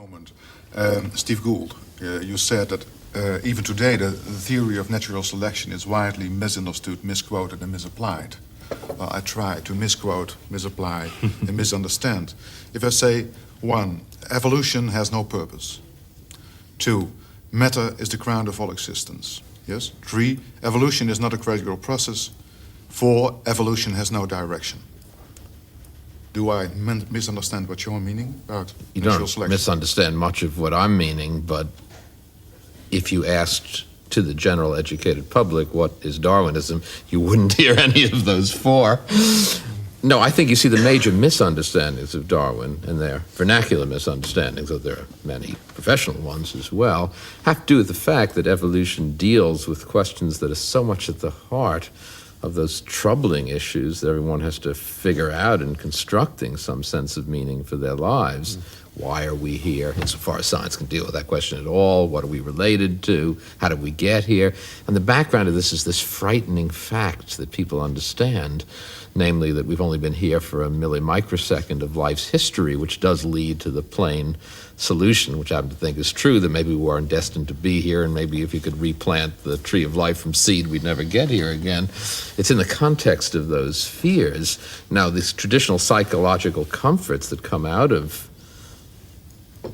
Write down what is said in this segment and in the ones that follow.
moment. Steve Gould, you said that even today the theory of natural selection is widely misunderstood, misquoted, and misapplied. Well, I try to misquote, misapply, and misunderstand. If I say, 1, evolution has no purpose. 2, matter is the ground of all existence. Yes? 3, evolution is not a gradual process. 4, evolution has no direction. Do I misunderstand what you're meaning about you natural don't selection? misunderstand much of what I'm meaning, but if you asked to the general educated public what is Darwinism, you wouldn't hear any of those 4. No, I think you see the major misunderstandings of Darwin, and their vernacular misunderstandings, though there are many professional ones as well, have to do with the fact that evolution deals with questions that are so much at the heart of those troubling issues that everyone has to figure out in constructing some sense of meaning for their lives. Why are we here? Insofar as science can deal with that question at all, what are we related to? How did we get here? And the background of this is this frightening fact that people understand, namely that we've only been here for a millimicrosecond of life's history, which does lead to the plain solution, which I happen to think is true, that maybe we weren't destined to be here, and maybe if you could replant the tree of life from seed, we'd never get here again. It's in the context of those fears. Now, these traditional psychological comforts that come out of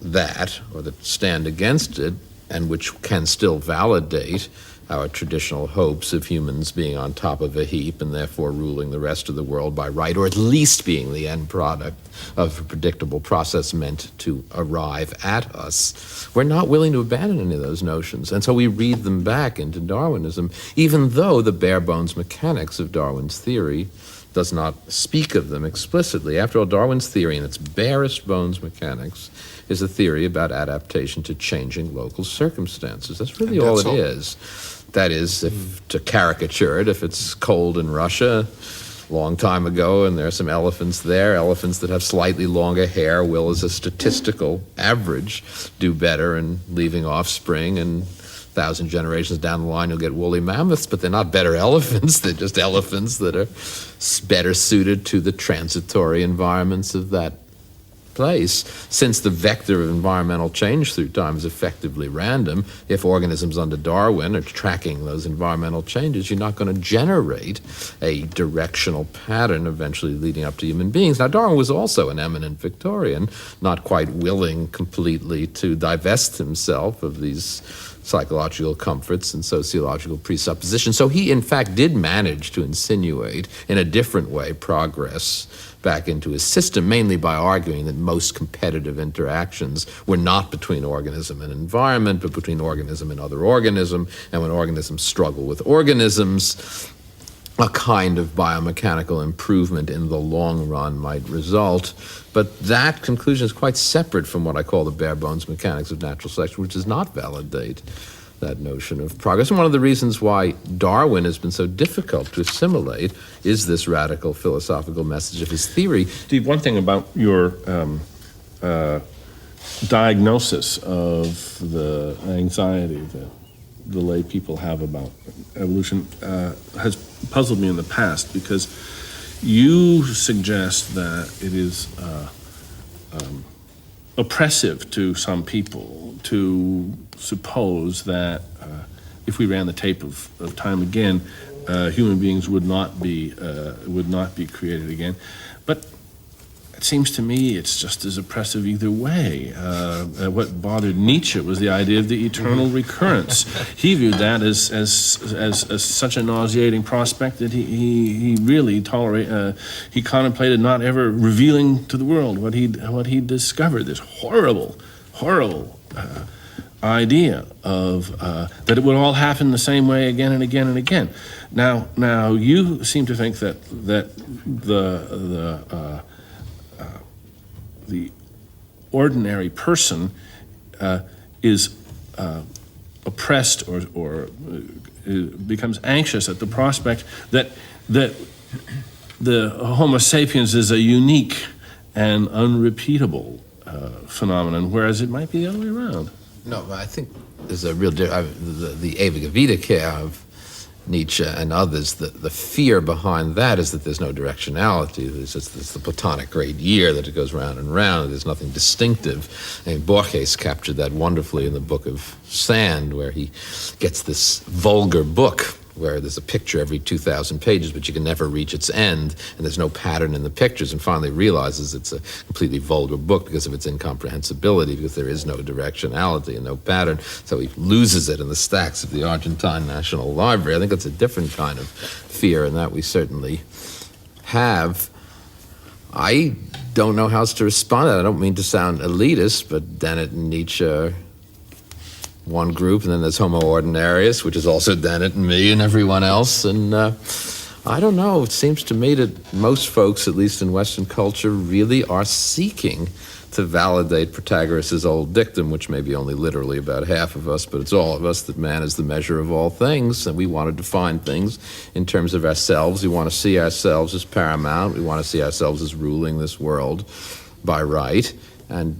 that, or that stand against it, and which can still validate our traditional hopes of humans being on top of a heap and therefore ruling the rest of the world by right, or at least being the end product of a predictable process meant to arrive at us. We're not willing to abandon any of those notions, and so we read them back into Darwinism, even though the bare bones mechanics of Darwin's theory does not speak of them explicitly. After all, Darwin's theory in its barest bones mechanics is a theory about adaptation to changing local circumstances. That's really all it is. That is, if to caricature it, if it's cold in Russia a long time ago and there are some elephants there, elephants that have slightly longer hair will, as a statistical average, do better in leaving offspring, and 1,000 generations down the line you'll get woolly mammoths, but they're not better elephants. They're just elephants that are better suited to the transitory environments of that place. Since the vector of environmental change through time is effectively random, if organisms under Darwin are tracking those environmental changes, you're not going to generate a directional pattern eventually leading up to human beings. Now, Darwin was also an eminent Victorian, not quite willing completely to divest himself of these psychological comforts and sociological presuppositions. So he, in fact, did manage to insinuate in a different way progress back into his system, mainly by arguing that most competitive interactions were not between organism and environment, but between organism and other organism, and when organisms struggle with organisms, a kind of biomechanical improvement in the long run might result. But that conclusion is quite separate from what I call the bare bones mechanics of natural selection, which does not validate that notion of progress. And one of the reasons why Darwin has been so difficult to assimilate is this radical philosophical message of his theory. Steve, one thing about your diagnosis of the anxiety that the lay people have about evolution has puzzled me in the past, because you suggest that it is oppressive to some people to suppose that if we ran the tape of time again, human beings would not be created again. But it seems to me it's just as oppressive either way. What bothered Nietzsche was the idea of the eternal recurrence. He viewed that as such a nauseating prospect that he really he contemplated not ever revealing to the world what he discovered. This horrible idea of that it would all happen the same way again and again and again. Now you seem to think that the ordinary person is oppressed or becomes anxious at the prospect that the Homo sapiens is a unique and unrepeatable phenomenon, whereas it might be the other way around. No, but I think there's a real the Eva Gavita care of Nietzsche and others, the fear behind that is that there's no directionality. There's the Platonic great year, that it goes round and round, there's nothing distinctive. And Borges captured that wonderfully in the Book of Sand, where he gets this vulgar book where there's a picture every 2,000 pages, but you can never reach its end, and there's no pattern in the pictures, and finally realizes it's a completely vulgar book because of its incomprehensibility, because there is no directionality and no pattern, so he loses it in the stacks of the Argentine National Library. I think it's a different kind of fear, and that we certainly have. I don't know how else to respond to that. I don't mean to sound elitist, but Dennett and Nietzsche are one group, and then there's Homo ordinarius, which is also Dennett and me and everyone else. And I don't know, it seems to me that most folks, at least in Western culture, really are seeking to validate Protagoras' old dictum, which may be only literally about half of us, but it's all of us, that man is the measure of all things, and we want to define things in terms of ourselves. We want to see ourselves as paramount. We want to see ourselves as ruling this world by right. And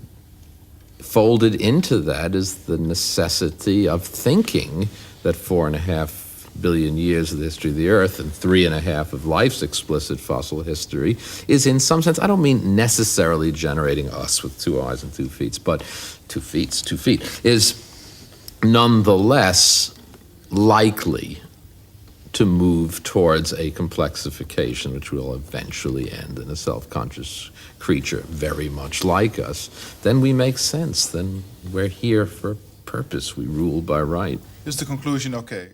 folded into that is the necessity of thinking that 4.5 billion years of the history of the Earth and 3.5 of life's explicit fossil history is, in some sense, I don't mean necessarily generating us with 2 eyes and 2 feet, but 2 feet, is nonetheless likely to move towards a complexification which will eventually end in a self-conscious creature very much like us. Then we make sense. Then we're here for a purpose. We rule by right. Is the conclusion okay?